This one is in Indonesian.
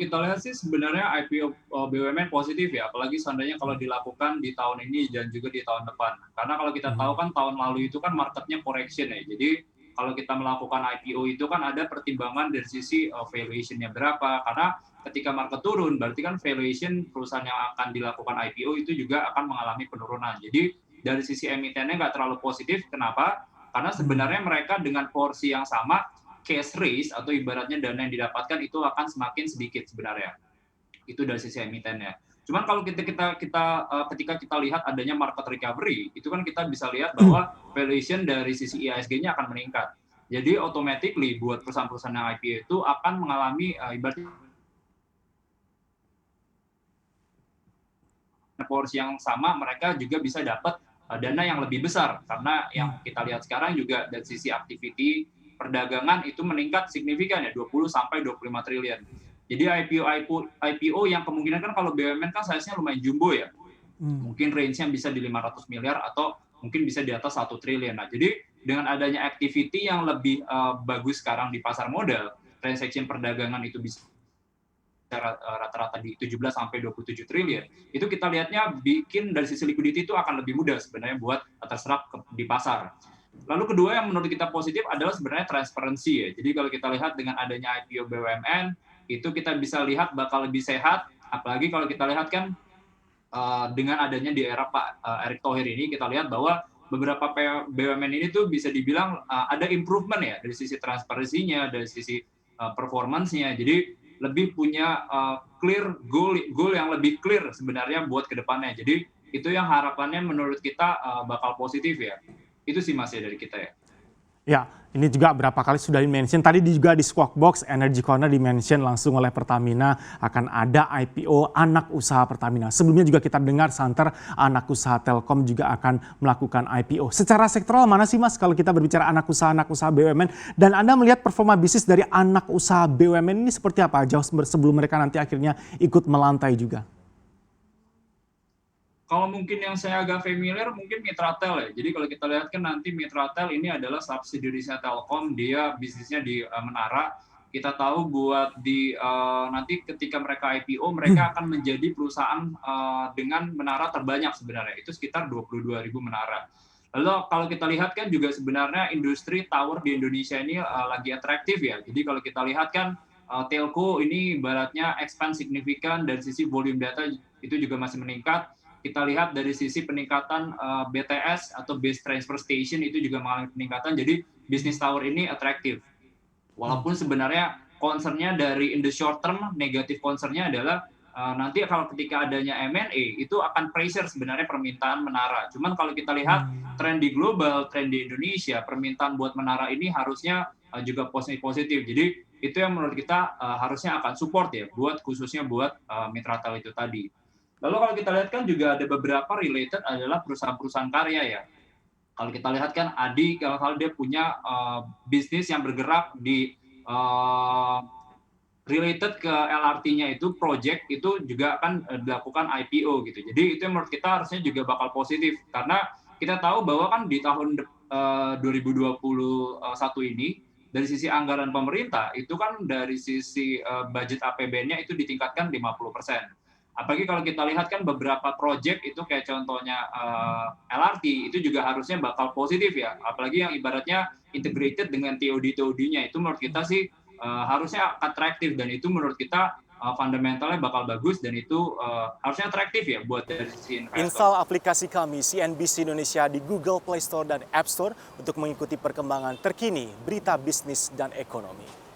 Kita lihat sih sebenarnya IPO BUMN positif ya, apalagi seandainya kalau dilakukan di tahun ini dan juga di tahun depan. Karena kalau kita tahu kan tahun lalu itu kan marketnya correction ya, jadi kalau kita melakukan IPO itu kan ada pertimbangan dari sisi valuation-nya berapa, karena ketika market turun berarti kan valuation perusahaan yang akan dilakukan IPO itu juga akan mengalami penurunan. Jadi dari sisi emitennya nggak terlalu positif, kenapa? Karena sebenarnya mereka dengan porsi yang sama cash raise atau ibaratnya dana yang didapatkan itu akan semakin sedikit sebenarnya. Itu dari sisi emitennya. Cuman kalau ketika kita lihat adanya market recovery, itu kan kita bisa lihat bahwa valuation dari sisi IHSG-nya akan meningkat. Jadi automatically buat perusahaan-perusahaan yang IPO itu akan mengalami ibaratnya porsi yang sama, mereka juga bisa dapat dana yang lebih besar, karena yang kita lihat sekarang juga dari sisi activity perdagangan itu meningkat signifikan ya, 20-25 triliun. Jadi IPO yang kemungkinan kan kalau BUMN kan size-nya lumayan jumbo ya, mungkin range-nya bisa di 500 miliar atau mungkin bisa di atas 1 triliun. Nah, jadi dengan adanya activity yang lebih bagus sekarang di pasar modal, transaction perdagangan itu bisa rata-rata di 17-27 triliun, itu kita lihatnya bikin dari sisi liquidity itu akan lebih mudah sebenarnya buat terserap di pasar. Lalu kedua yang menurut kita positif adalah sebenarnya transparansi ya. Jadi kalau kita lihat dengan adanya IPO BUMN, itu kita bisa lihat bakal lebih sehat, apalagi kalau kita lihat kan dengan adanya di era Pak Erick Thohir ini, kita lihat bahwa beberapa BUMN ini tuh bisa dibilang ada improvement ya dari sisi transparansinya, dari sisi performance-nya. Jadi lebih punya clear goal yang lebih clear sebenarnya buat kedepannya. Jadi itu yang harapannya menurut kita bakal positif ya. Itu sih Mas ya dari kita ya. Ya, ini juga berapa kali sudah di-mention. Tadi juga di Squawk Box Energy Corner di-mention langsung oleh Pertamina akan ada IPO anak usaha Pertamina. Sebelumnya juga kita dengar santer anak usaha Telkom juga akan melakukan IPO. Secara sektoral mana sih Mas kalau kita berbicara anak usaha BUMN? Dan Anda melihat performa bisnis dari anak usaha BUMN ini seperti apa? Jauh sebelum mereka nanti akhirnya ikut melantai juga. Kalau mungkin yang saya agak familiar mungkin Mitratel ya. Jadi kalau kita lihat kan nanti Mitratel ini adalah subsidiary-nya Telkom, dia bisnisnya di menara. Kita tahu buat di nanti ketika mereka IPO mereka akan menjadi perusahaan dengan menara terbanyak sebenarnya. Itu sekitar 22.000 menara. Lalu kalau kita lihat kan juga sebenarnya industri tower di Indonesia ini lagi atraktif ya. Jadi kalau kita lihat kan telco ini ibaratnya expand signifikan dari sisi volume data itu juga masih meningkat. Kita lihat dari sisi peningkatan BTS atau Base Transfer Station itu juga mengalami peningkatan, jadi bisnis tower ini atraktif. Walaupun sebenarnya concern-nya dari in the short term, negatif concern-nya adalah nanti kalau ketika adanya M&A itu akan pressure sebenarnya permintaan menara. Cuman kalau kita lihat tren di global, tren di Indonesia, permintaan buat menara ini harusnya juga positif. Jadi itu yang menurut kita harusnya akan support ya, khususnya buat Mitratel itu tadi. Lalu kalau kita lihat kan juga ada beberapa related adalah perusahaan-perusahaan karya ya. Kalau kita lihat kan Adi, kalau dia punya bisnis yang bergerak di related ke LRT-nya itu, project itu juga akan dilakukan IPO gitu. Jadi itu yang menurut kita harusnya juga bakal positif. Karena kita tahu bahwa kan di tahun 2021 ini, dari sisi anggaran pemerintah, itu kan dari sisi budget APBN-nya itu ditingkatkan 50%. Apalagi kalau kita lihat kan beberapa project itu kayak contohnya LRT itu juga harusnya bakal positif ya, apalagi yang ibaratnya integrated dengan TOD-TOD-nya itu menurut kita sih harusnya atraktif, dan itu menurut kita fundamentalnya bakal bagus, dan itu harusnya atraktif ya buat dari sisi investor. Install aplikasi kami CNBC Indonesia di Google Play Store dan App Store untuk mengikuti perkembangan terkini berita bisnis dan ekonomi.